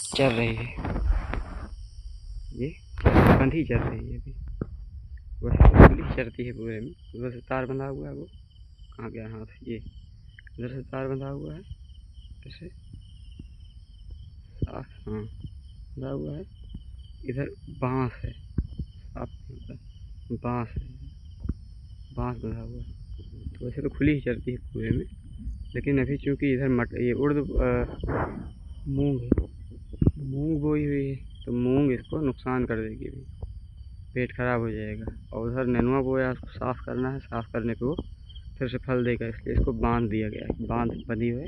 चल रही है, ये बंधी चल रही है अभी। वैसे तो खुली चलती है पूरे में। उधर से तार बंधा हुआ है, वो कहाँ गया हाथ, ये इधर से तार बंधा हुआ है ऐसे साफ, हाँ बंधा हुआ है। इधर बांस है, साफ नहीं होता, बांस है, बांस बंधा हुआ है। तो वैसे तो खुली ही चलती है पूरे में, लेकिन अभी चूँकि इधर ये उड़द मूंग है, मूंग बोई हुई है, तो मूंग इसको नुकसान कर देगी अभी, पेट खराब हो जाएगा। और उधर नेनुआ बोया, उसको साफ़ करना है, साफ़ करने पे वो फिर से फल देगा, इसलिए इसको बांध दिया गया है। बांध बंधी हुई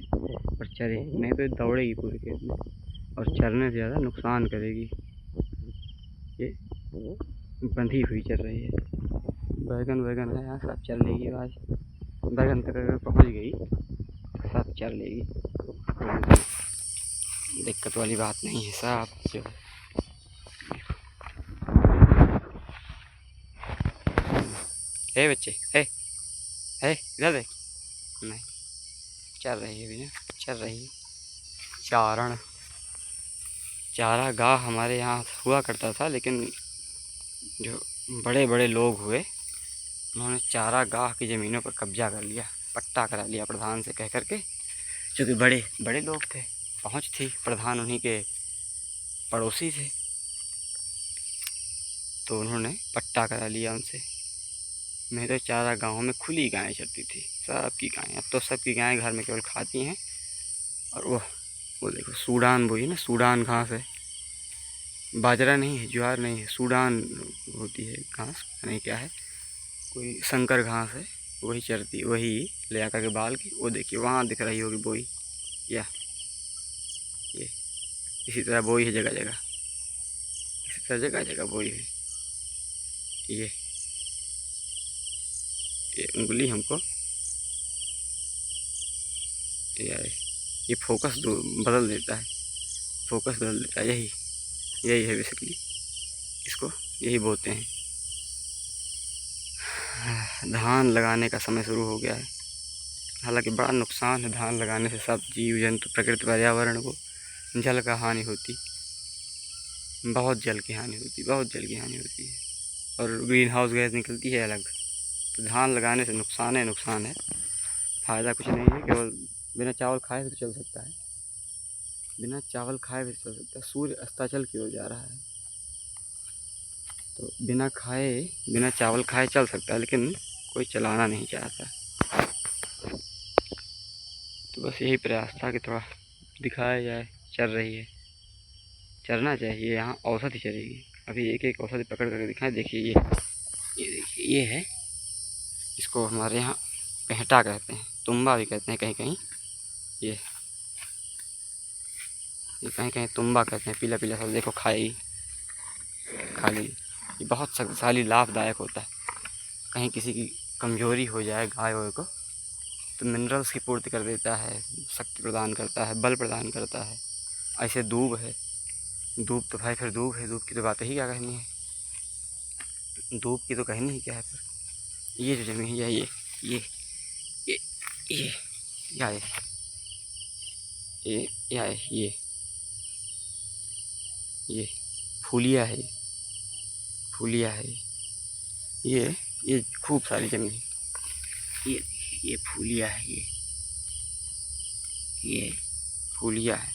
और चरे, नहीं तो ये दौड़ेगी पूरे खेत में और चरने से ज़्यादा नुकसान करेगी। ये बंधी हुई चल रही है। बैगन वैगन है यहाँ, सब चर लेगी आज। बैगन तक अगर पहुँच गई तो सब चर लेगी, दिक्कत वाली बात नहीं है। सब जो है बच्चे है इधर देख, नहीं चल रही है अभी ना, चल रही है। चारण चारागाह हमारे यहाँ हुआ करता था, लेकिन जो बड़े बड़े लोग हुए उन्होंने चारागाह की ज़मीनों पर कब्जा कर लिया, पट्टा करा लिया प्रधान से कह करके। क्योंकि बड़े बड़े लोग थे, पहुँच थी, प्रधान उन्हीं के पड़ोसी थे, तो उन्होंने पट्टा करा लिया उनसे। मेरे चारागाहों में खुली गायें चरती थी, सबकी गायें। अब तो सबकी गायें घर में केवल खाती हैं। और वो देखो सूडान बोई ना, सूडान घास है, बाजरा नहीं है, ज्वार नहीं है, सूडान होती है घास, नहीं क्या है, कोई संकर घास है, वही चरती, वही ले आकर के बाल की। वो देखिए वहाँ दिख रही होगी बोई, या ये इसी तरह बोई है जगह जगह, इसी तरह जगह जगह बोई है। ये उंगली हमको ये फोकस बदल देता है, फोकस बदल देता है। यही है बेसिकली, इसको यही बोलते हैं। धान लगाने का समय शुरू हो गया है। हालांकि बड़ा नुकसान है धान लगाने से, सब जीव जंतु, प्रकृति, पर्यावरण को जल का हानि होती, बहुत जल की हानि होती, बहुत जल की हानि होती है। और ग्रीन हाउस गैस निकलती है अलग। तो धान लगाने से नुकसान है, नुकसान है, फ़ायदा कुछ नहीं है। केवल बिना चावल खाए भी तो चल सकता है, बिना चावल खाए भी चल सकता है। सूर्य अस्ताचल की ओर जा रहा है, तो बिना चावल खाए चल सकता है, लेकिन कोई चलाना नहीं चाहता। तो बस यही प्रयास था कि थोड़ा दिखाया जाए। चल रही है, चरना चाहिए, यहाँ औसत ही चलेगी। अभी एक एक औसत पकड़ करके दिखाएं। देखिए ये देखिए, ये है, इसको हमारे यहाँ पेहटा कहते हैं, तुम्बा भी कहते हैं कहीं कहीं। ये कहीं कहीं तुम्बा कहते हैं। पीला पीला सब देखो, खा ली। ये बहुत शक्तिशाली, लाभदायक होता है। कहीं किसी की कमजोरी हो जाए गाय वाय को, तो मिनरल्स की पूर्ति कर देता है, शक्ति प्रदान करता है, बल प्रदान करता है। ऐसे दूब है, दूब तो भाई फिर दूब है, दूब की तो बात ही क्या कहनी है, दूब की तो कहनी ही क्या है। फिर ये जो जमीन है, ये ये ये या ये फूलिया है, फूलिया है। ये खूब सारी जमीन है। ये फूलिया है, ये फूलिया है,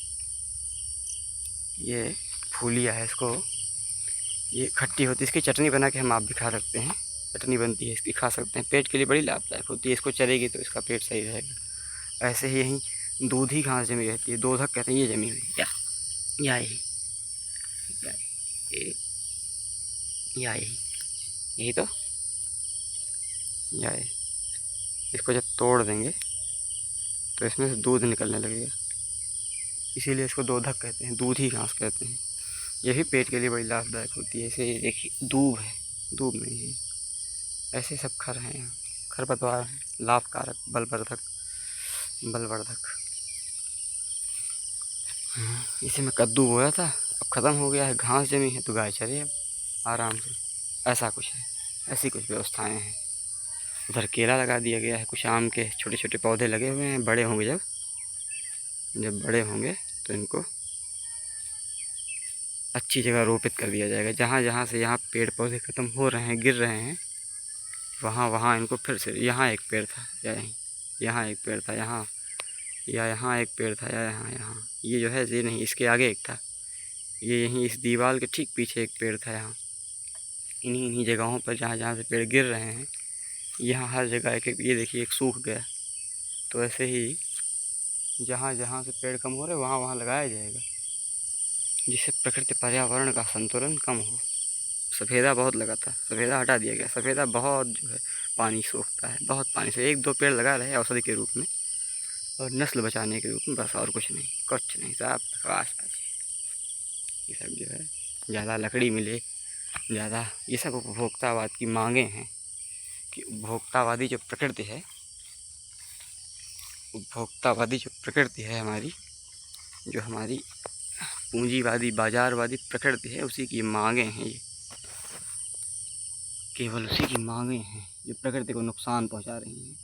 ये फूलिया है। इसको ये खट्टी होती है, इसकी चटनी बना के हम आप भी खा सकते हैं। चटनी बनती है इसकी, खा सकते हैं, पेट के लिए बड़ी लाभदायक होती है। इसको चरेगी तो इसका पेट सही रहेगा। ऐसे ही यहीं दूधी घास जमी रहती है, दोधक कहते हैं, ये जमी हुई या यही ये या यही तो या ये। इसको जब तोड़ देंगे तो इसमें से दूध निकलने लगेगा, इसीलिए इसको दोधक कहते हैं, दूधी घास कहते हैं। ये भी पेट के लिए बड़ी लाभदायक होती है। ऐसे देखिए दूब है, दूब नहीं है, ऐसे सब खर हैं यहाँ, खरपतवार हैं, लाभकारक, बलवर्धक। इसी में कद्दू बोया था, अब ख़त्म हो गया है, घास जमी है तो गाय चरे अब आराम से। ऐसा कुछ है, ऐसी कुछ व्यवस्थाएं हैं। उधर केला लगा दिया गया है, कुछ आम के छोटे छोटे पौधे लगे हुए हैं। बड़े होंगे, जब बड़े होंगे तो इनको अच्छी जगह रोपित कर दिया जाएगा। जहाँ जहाँ से यहाँ पेड़ पौधे ख़त्म हो रहे हैं, गिर रहे हैं, वहाँ वहाँ इनको फिर से, यहाँ एक पेड़ था या यहाँ एक पेड़ था, यहाँ या यहाँ एक पेड़ था, या यहाँ ये जो है ये नहीं, इसके आगे एक था, ये यहीं इस दीवार के ठीक पीछे एक पेड़ था। यहाँ इन्हीं जगहों पर जहाँ जहाँ से पेड़ गिर रहे हैं, यहाँ हर जगह एक, ये देखिए एक सूख गया। तो ऐसे ही जहाँ जहाँ से पेड़ कम हो रहे वहाँ वहाँ लगाया जाएगा, जिससे प्रकृति पर्यावरण का संतुलन कम हो। सफ़ेदा बहुत लगा था, सफ़ेदा हटा दिया गया। सफ़ेदा बहुत जो है पानी सोखता है, बहुत पानी से। 1-2 पेड़ लगा रहे औषधि के रूप में और नस्ल बचाने के रूप में, बस और कुछ नहीं, कुछ नहीं। सब बकवास बाजी। ये सब जो है ज़्यादा लकड़ी मिले, ज़्यादा, ये सब उपभोक्तावाद की मांगें हैं कि उपभोक्तावादी जो प्रकृति है, उपभोक्तावादी जो प्रकृति है हमारी, जो हमारी पूंजीवादी बाजारवादी प्रकृति है, उसी की मांगें हैं ये, केवल उसी की मांगें हैं जो प्रकृति को नुकसान पहुंचा रही हैं।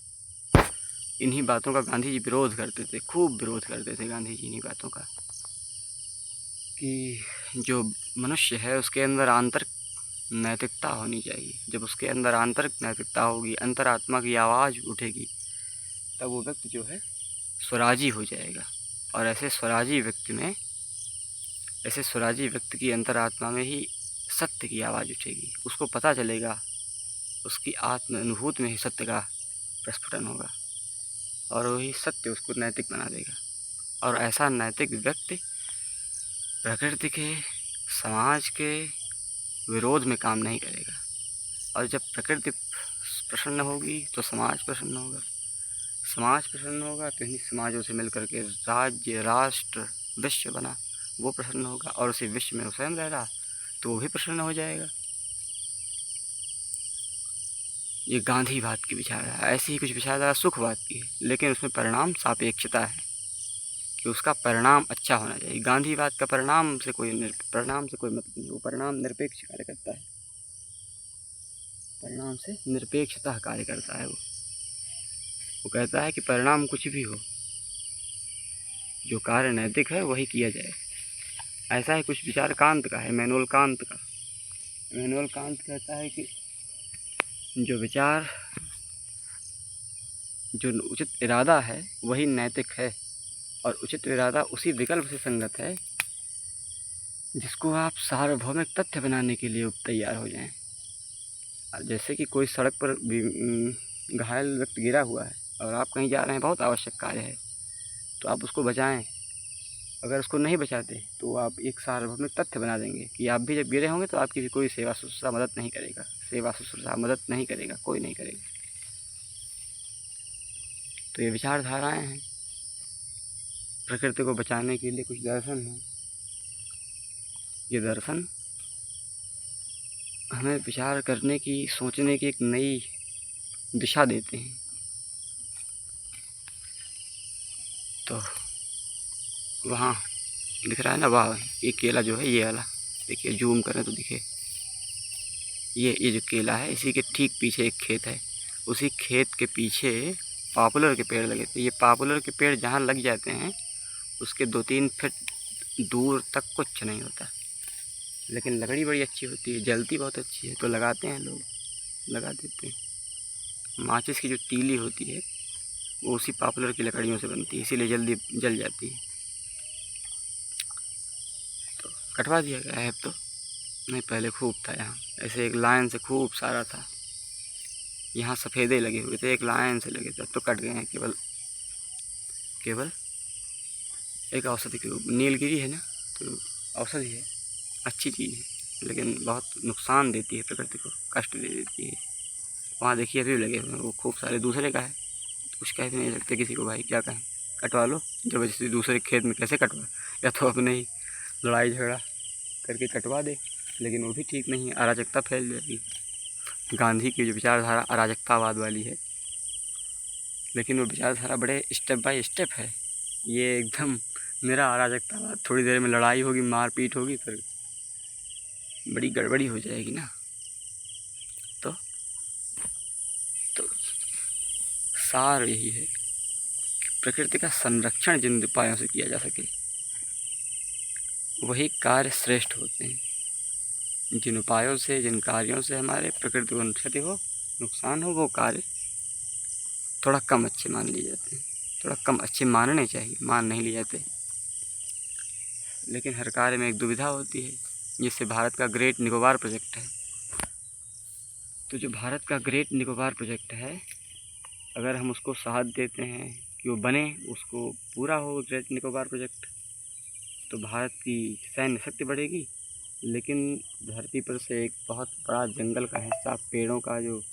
इन्हीं बातों का गांधी जी विरोध करते थे, खूब विरोध करते थे गांधी जी इन्हीं बातों का, कि जो मनुष्य है उसके अंदर आंतरिक नैतिकता होनी चाहिए। जब उसके अंदर आंतरिक नैतिकता होगी, अंतरात्मा की आवाज़ उठेगी, तब वो व्यक्ति जो है स्वराजी हो जाएगा। और ऐसे स्वराजी व्यक्ति की अंतरात्मा में ही सत्य की आवाज़ उठेगी। उसको पता चलेगा, उसकी आत्म अनुभूति में ही सत्य का प्रस्फुटन होगा और वही सत्य उसको नैतिक बना देगा। और ऐसा नैतिक व्यक्ति प्रकृति के, समाज के विरोध में काम नहीं करेगा। और जब प्रकृति प्रसन्न होगी तो समाज प्रसन्न होगा, समाज प्रसन्न होगा तो इन्हीं समाजों से मिलकर के राज्य, राष्ट्र, विश्व बना, वो प्रसन्न होगा। और उसी विश्व में स्वयं रह रहा तो वो भी प्रसन्न हो जाएगा। ये गांधीवाद की विचारधारा, ऐसी ही कुछ विचारधारा सुखवाद की है, लेकिन उसमें परिणाम सापेक्षता है कि उसका परिणाम अच्छा होना चाहिए। गांधीवाद का परिणाम से कोई मतलब नहीं, वो परिणाम निरपेक्ष कार्य करता है, परिणाम से निरपेक्षता कार्य करता है। वो कहता है कि परिणाम कुछ भी हो, जो कार्य नैतिक है वही किया जाए। ऐसा ही कुछ विचार कांत का है, इमैनुअल कांत का। इमैनुअल कांत कहता है कि जो विचार, जो उचित इरादा है वही नैतिक है, और उचित इरादा उसी विकल्प से संगत है जिसको आप सार्वभौमिक तथ्य बनाने के लिए तैयार हो जाएं। जैसे कि कोई सड़क पर घायल व्यक्ति गिरा हुआ है और आप कहीं जा रहे हैं, बहुत आवश्यक कार्य है, तो आप उसको बचाएं। अगर उसको नहीं बचाते तो आप एक सार्वभौमिक तथ्य बना देंगे कि आप भी जब गिरे होंगे तो आपकी भी कोई सेवा शुश्रूषा मदद नहीं करेगा, कोई नहीं करेगा। तो ये विचारधाराएं हैं। प्रकृति को बचाने के लिए कुछ दर्शन हैं। ये दर्शन हमें विचार करने की, सोचने की एक नई दिशा देते हैं। तो वहाँ दिख रहा है ना, वाह, ये केला जो है, ये वाला देखिए, जूम करें तो दिखे, ये जो केला है, इसी के ठीक पीछे एक खेत है। उसी खेत के पीछे पॉपुलर के पेड़ लगे थे। ये पॉपुलर के पेड़ जहाँ लग जाते हैं उसके 2-3 फीट दूर तक कुछ नहीं होता, लेकिन लकड़ी बड़ी अच्छी होती है, जलती बहुत अच्छी है, तो लगाते हैं लोग, लगा देते हैं। माचिस की जो तीली होती है वो उसी पॉपुलर की लकड़ियों से बनती है, इसीलिए जल्दी जल जाती है। तो कटवा दिया गया है अब तो, नहीं पहले खूब था यहाँ, ऐसे एक लाइन से खूब सारा था। यहाँ सफ़ेदे लगे हुए थे, एक लाइन से लगे थे, अब तो कट गए हैं। केवल एक औषधि के रूप में। नीलगिरी है ना, तो औषधि है, अच्छी चीज़ है, लेकिन बहुत नुकसान देती है, प्रकृति को कष्ट दे देती है। वहाँ देखिए अभी भी लगे हुए हैं, वो खूब सारे। दूसरे का है तो कुछ कह भी नहीं सकते किसी को, भाई क्या कहें, कटवा लो जबरदस्ती। दूसरे खेत में कैसे कटवा, या तो अपने ही लड़ाई झगड़ा करके कटवा दे, लेकिन वो भी ठीक नहीं है, अराजकता फैल जाएगी। गांधी की जो विचारधारा अराजकतावाद वाली है, लेकिन वो विचारधारा बड़े स्टेप बाय स्टेप है। ये एकदम मेरा अराजकतावाद, थोड़ी देर में लड़ाई होगी, मारपीट होगी, फिर बड़ी गड़बड़ी हो जाएगी ना। तो सार यही है कि प्रकृति का संरक्षण जिन उपायों से किया जा सके वही कार्य श्रेष्ठ होते हैं। जिन उपायों से, जिन कार्यों से हमारे प्रकृति को क्षति हो, नुकसान हो, वो कार्य थोड़ा कम अच्छे मान लिए जाते हैं, थोड़ा कम अच्छे मानने चाहिए, मान नहीं लिए जाते। लेकिन हर कार्य में एक दुविधा होती है। जैसे भारत का ग्रेट निकोबार प्रोजेक्ट है, तो जो भारत का ग्रेट निकोबार प्रोजेक्ट है, अगर हम उसको साथ देते हैं कि वो बने, उसको पूरा हो ग्रेट निकोबार प्रोजेक्ट, तो भारत की सैन्य शक्ति बढ़ेगी। लेकिन धरती पर से एक बहुत बड़ा जंगल का हिस्सा, पेड़ों का जो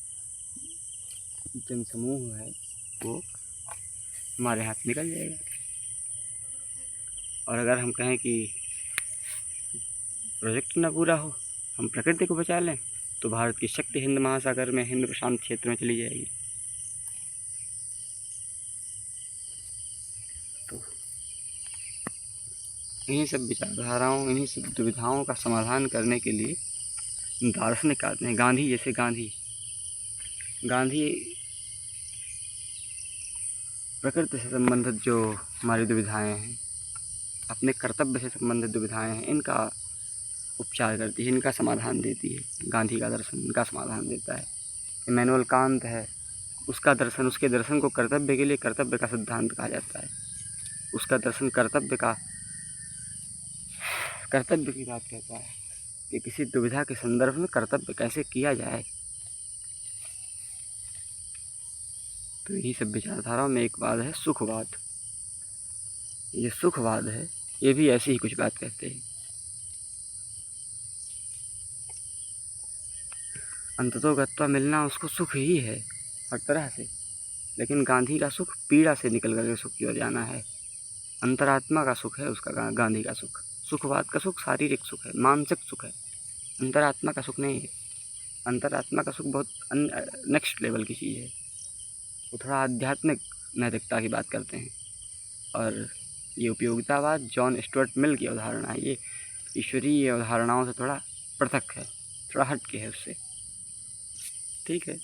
जनसमूह है, वो हमारे हाथ निकल जाएगा। और अगर हम कहें कि प्रोजेक्ट ना पूरा हो, हम प्रकृति को बचा लें, तो भारत की शक्ति हिंद महासागर में, हिंद प्रशांत क्षेत्र में चली जाएगी। तो इन्हीं सब विचारधाराओं, इन्हीं सब दुविधाओं का समाधान करने के लिए दार्शनिक आते हैं। गांधी जैसे गांधी प्रकृति से संबंधित जो हमारी दुविधाएं हैं, अपने कर्तव्य से संबंधित दुविधाएं हैं, इनका उपचार करती है, इनका समाधान देती है। गांधी का दर्शन इनका समाधान देता है। इमैनुअल कांत है, उसका दर्शन, उसके दर्शन को कर्तव्य के लिए कर्तव्य का सिद्धांत कहा जाता है। उसका दर्शन कर्तव्य की बात कहता है कि किसी दुविधा के संदर्भ में कर्तव्य कैसे किया जाए। तो यही सब विचारधाराओं में एक वाद है सुखवाद। ये सुखवाद है, ये भी ऐसी ही कुछ बात कहते हैं। अंततोगत्वा मिलना उसको सुख ही है हर तरह से, लेकिन गांधी का सुख पीड़ा से निकल करके सुख की ओर जाना है। अंतरात्मा का सुख है उसका, गांधी का सुख। सुखवाद का सुख शारीरिक सुख है, मानसिक सुख है, अंतरात्मा का सुख नहीं है। अंतरात्मा का सुख बहुत नेक्स्ट लेवल की चीज़ है, वो थोड़ा आध्यात्मिक नैतिकता की बात करते हैं। और ये उपयोगितावाद जॉन स्टुअर्ट मिल की अवधारणा है, ये ईश्वरीय अवधारणाओं से थोड़ा पृथक है, थोड़ा हट के है उससे। ठीक है,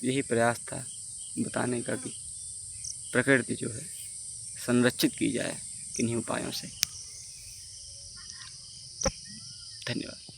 यही प्रयास था बताने का कि प्रकृति जो है संरक्षित की जाए किन्हीं उपायों से। धन्यवाद।